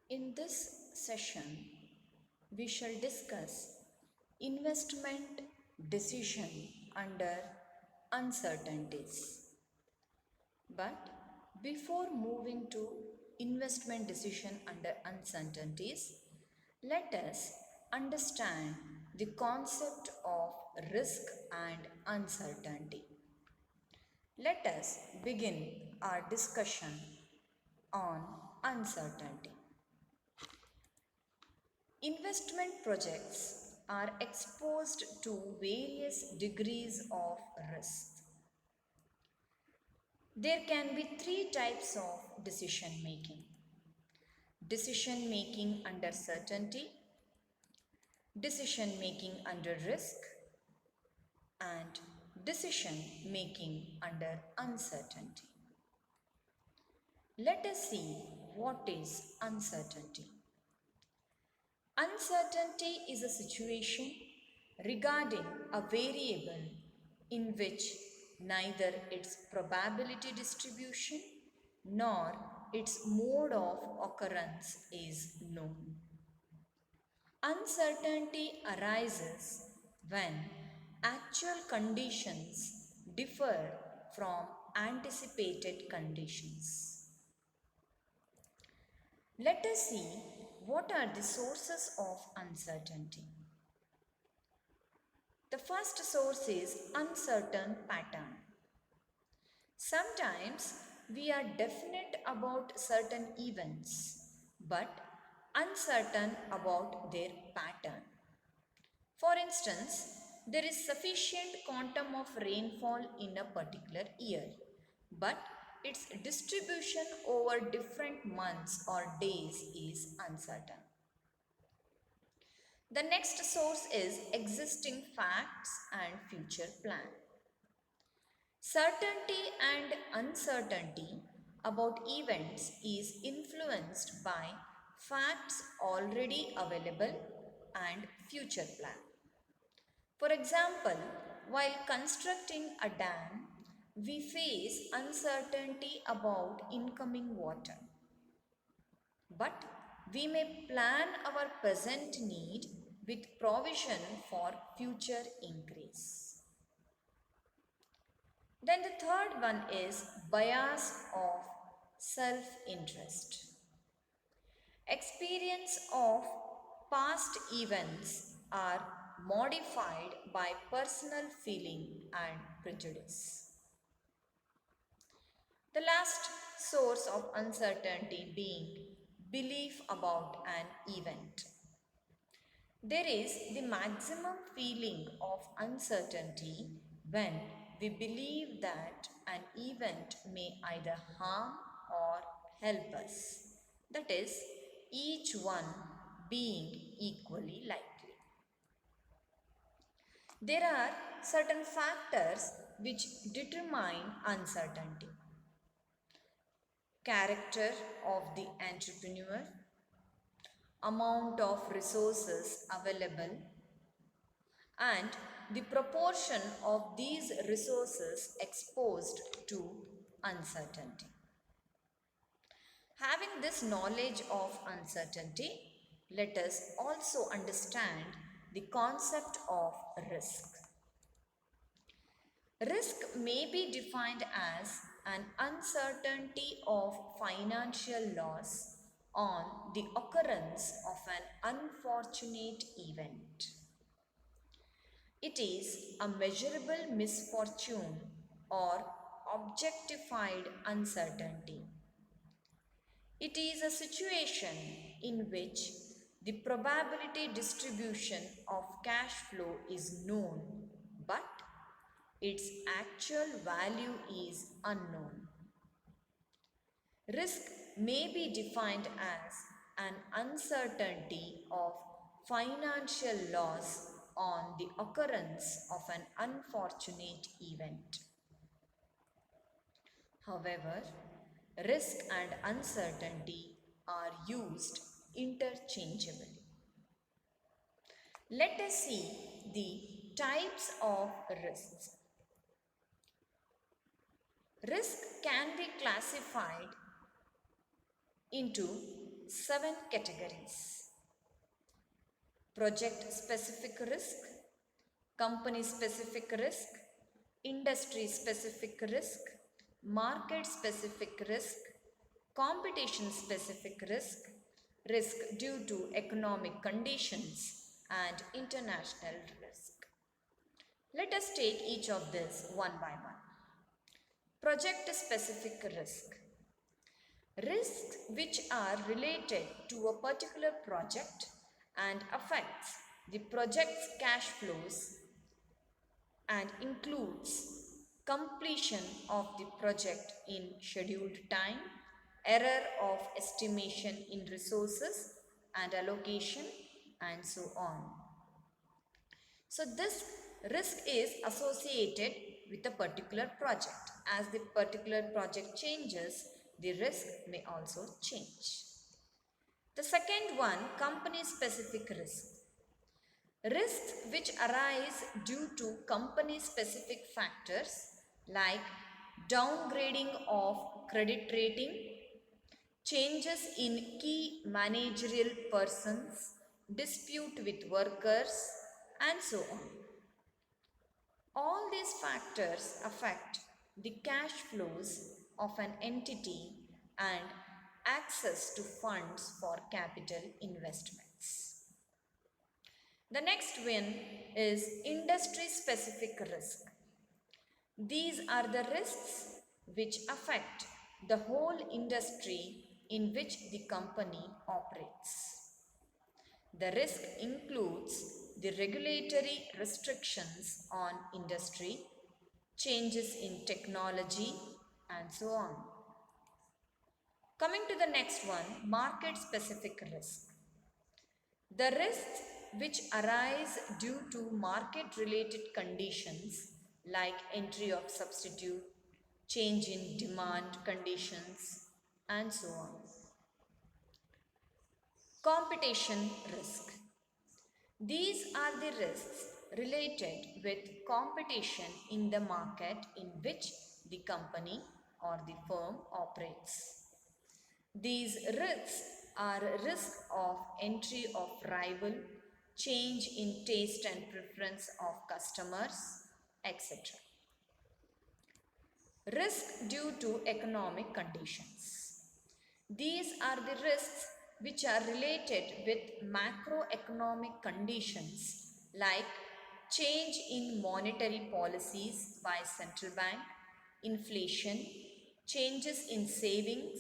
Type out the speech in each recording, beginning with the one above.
In this session, we shall discuss investment decision under uncertainties. But before moving to investment decision under uncertainties, let us understand the concept of risk and uncertainty. Let us begin our discussion on uncertainty. Investment projects are exposed to various degrees of risk. There can be three types of decision making: decision making under certainty, decision making under risk, and decision making under uncertainty. Let us see what is uncertainty. Uncertainty is a situation regarding a variable in which neither its probability distribution nor its mode of occurrence is known. Uncertainty arises when actual conditions differ from anticipated conditions. Let us see what are the sources of uncertainty. The first source is uncertain pattern. Sometimes we are definite about certain events but uncertain about their pattern. For instance, there is sufficient quantum of rainfall in a particular year, but its distribution over different months or days is uncertain. The next source is existing facts and future plan. Certainty and uncertainty about events is influenced by facts already available and future plan. For example, while constructing a dam, we face uncertainty about incoming water. But we may plan our present need with provision for future increase. Then the third one is bias of self-interest. Experience of past events are modified by personal feeling and prejudice. The last source of uncertainty being belief about an event. There is the maximum feeling of uncertainty when we believe that an event may either harm or help us. That is, each one being equally likely. There are certain factors which determine uncertainty. Character of the entrepreneur, amount of resources available, and the proportion of these resources exposed to uncertainty. Having this knowledge of uncertainty, let us also understand the concept of risk. Risk may be defined as an uncertainty of financial loss on the occurrence of an unfortunate event. It is a measurable misfortune or objectified uncertainty. It is a situation in which the probability distribution of cash flow is known, but its actual value is unknown. Risk may be defined as an uncertainty of financial loss on the occurrence of an unfortunate event. However, risk and uncertainty are used interchangeably. Let us see the types of risks. Risk can be classified into 7 categories: project specific risk, company specific risk, industry specific risk, market specific risk, competition specific risk, risk due to economic conditions, and international risk. Let us take each of these one by one. Project specific risk. Risks which are related to a particular project and affects the project's cash flows and includes completion of the project in scheduled time, error of estimation in resources and allocation, and so on. So this risk is associated with a particular project. As the particular project changes, the risk may also change. The second one, company specific risk. Risks which arise due to company specific factors like downgrading of credit rating, changes in key managerial persons, dispute with workers, and so on. All these factors affect the cash flows of an entity and access to funds for capital investments. The next one is industry specific risk. These are the risks which affect the whole industry in which the company operates. The risk includes the regulatory restrictions on industry, changes in technology, and so on. Coming to the next one, market specific risk. The risks which arise due to market related conditions like entry of substitute, change in demand conditions, and so on. Competition risk. These are the risks related with competition in the market in which the company or the firm operates. These risks are risk of entry of rival, change in taste and preference of customers, etc. Risk due to economic conditions. These are the risks which are related with macroeconomic conditions like change in monetary policies by central bank, inflation, changes in savings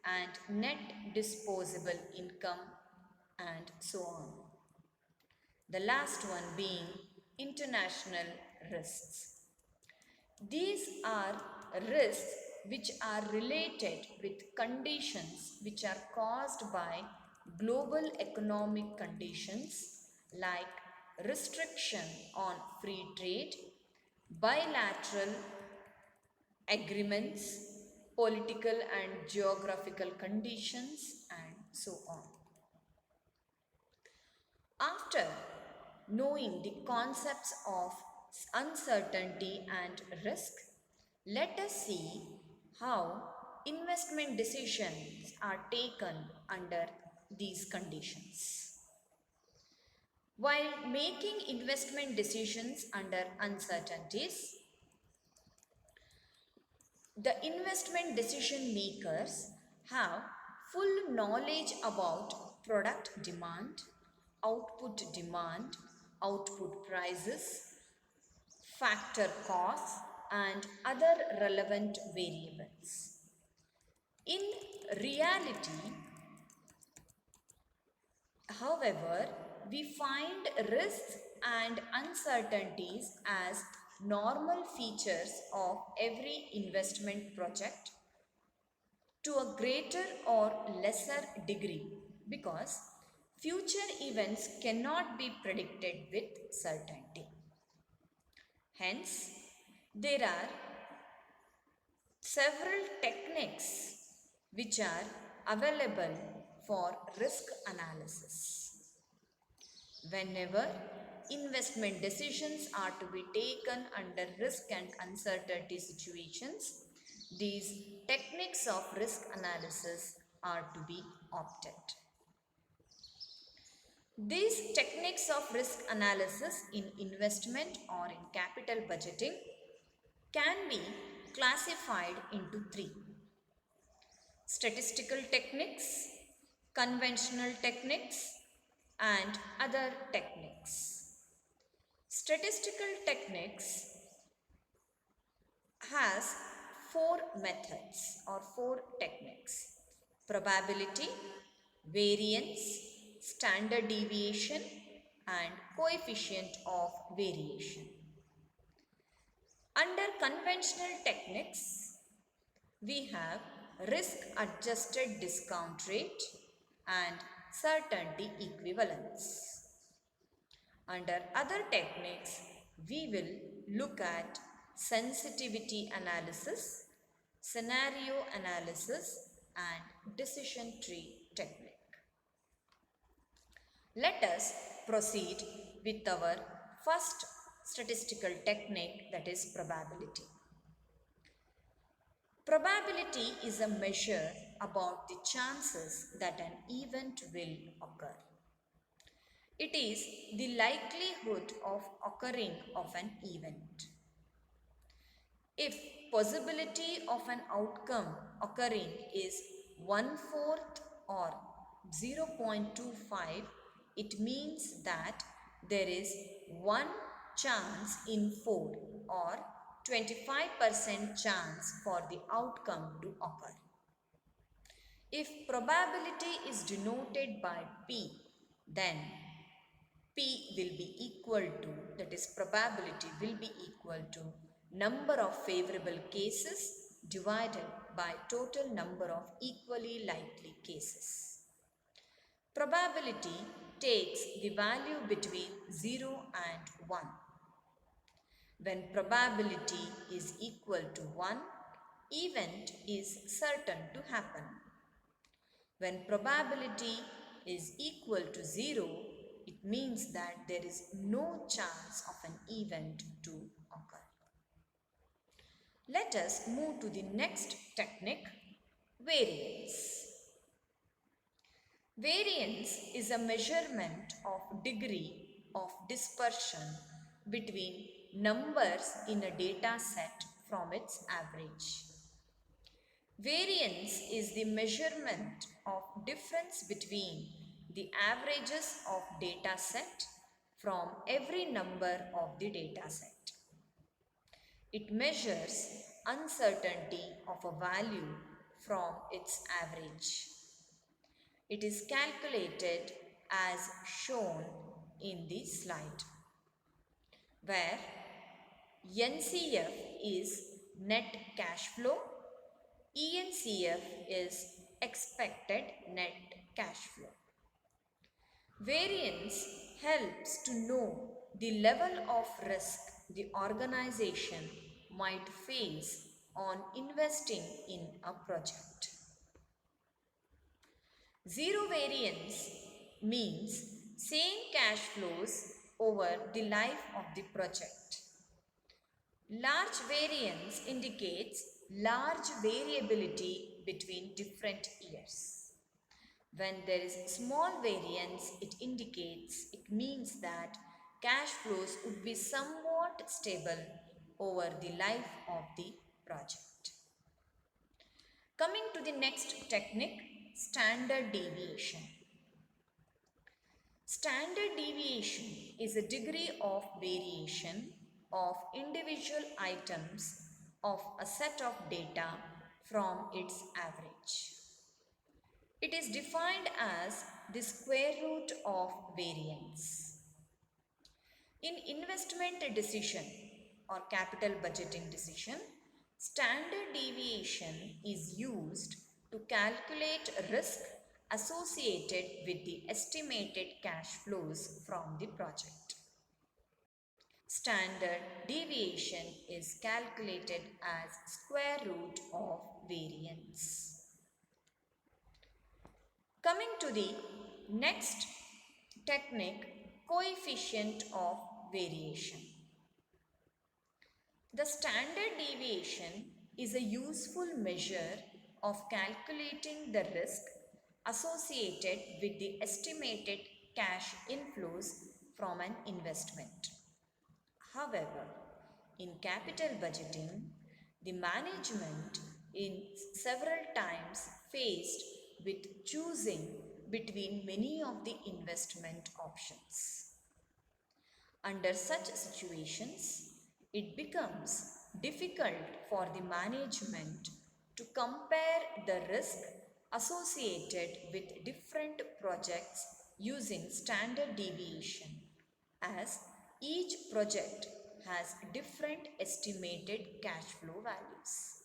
and net disposable income, and so on. The last one being international risks. These are risks which are related with conditions which are caused by global economic conditions like restriction on free trade, bilateral agreements, political and geographical conditions, and so on. After knowing the concepts of uncertainty and risk, let us see how investment decisions are taken under these conditions. While making investment decisions under uncertainties, the investment decision makers have full knowledge about product demand, output prices, factor costs, and other relevant variables. In reality, however, we find risks and uncertainties as normal features of every investment project to a greater or lesser degree because future events cannot be predicted with certainty. Hence, there are several techniques which are available for risk analysis. Whenever investment decisions are to be taken under risk and uncertainty situations, these techniques of risk analysis are to be opted. These techniques of risk analysis in investment or in capital budgeting can be classified into three: statistical techniques, conventional techniques, and other techniques. Statistical techniques has four methods or four techniques: probability, variance, standard deviation, and coefficient of variation. Under conventional techniques, we have risk adjusted discount rate and certainty equivalence. Under other techniques, we will look at sensitivity analysis, scenario analysis, and decision tree technique. Let us proceed with our first statistical technique, that is probability. Probability is a measure about the chances that an event will occur. It is the likelihood of occurring of an event. If possibility of an outcome occurring is 1/4 or 0.25, it means that there is 1 chance in 4 or 25% chance for the outcome to occur. If probability is denoted by P, then P will be equal to, that is probability will be equal to number of favorable cases divided by total number of equally likely cases. Probability takes the value between 0 and 1. When probability is equal to 1, event is certain to happen. When probability is equal to 0, it means that there is no chance of an event to occur. Let us move to the next technique, variance. Variance is a measurement of degree of dispersion between numbers in a data set from its average. Variance is the measurement of difference between the averages of data set from every number of the data set. It measures uncertainty of a value from its average. It is calculated as shown in the slide, where NCF is net cash flow, ENCF is expected net cash flow. Variance helps to know the level of risk the organization might face on investing in a project. Zero variance means same cash flows over the life of the project. Large variance indicates large variability between different years. When there is small variance, it means that cash flows would be somewhat stable over the life of the project. Coming to the next technique, standard deviation. Standard deviation is a degree of variation of individual items of a set of data from its average. It is defined as the square root of variance. In investment decision or capital budgeting decision, standard deviation is used to calculate risk associated with the estimated cash flows from the project. Standard deviation is calculated as square root of variance. Coming to the next technique, coefficient of variation. The standard deviation is a useful measure of calculating the risk associated with the estimated cash inflows from an investment. However, in capital budgeting, the management is several times faced with choosing between many of the investment options. Under such situations, it becomes difficult for the management to compare the risk associated with different projects using standard deviation, as each project has different estimated cash flow values.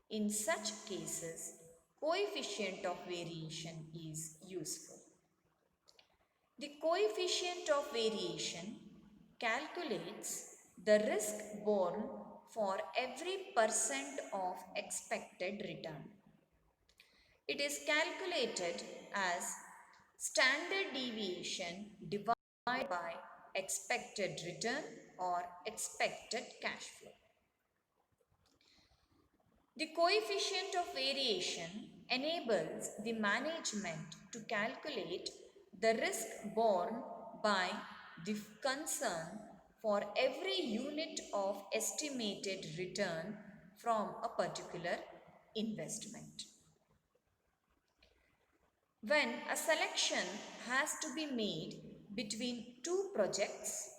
In such cases, coefficient of variation is useful. The coefficient of variation calculates the risk borne for every percent of expected return. It is calculated as standard deviation divided by expected return or expected cash flow. The coefficient of variation enables the management to calculate the risk borne by the concern for every unit of estimated return from a particular investment. When a selection has to be made between two projects,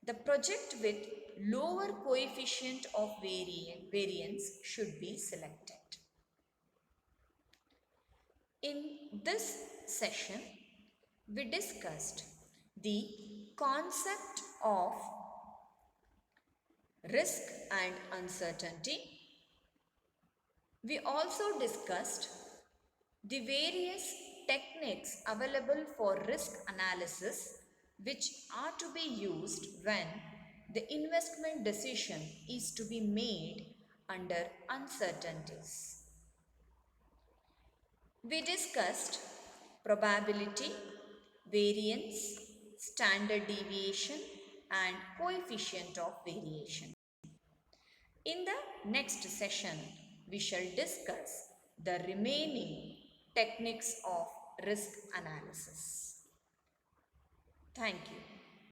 the project with lower coefficient of variance should be selected. In this session, we discussed the concept of risk and uncertainty. We also discussed the various techniques available for risk analysis which are to be used when the investment decision is to be made under uncertainties. We discussed probability, variance, standard deviation and coefficient of variation. In the next session, we shall discuss the remaining techniques of risk analysis. Thank you.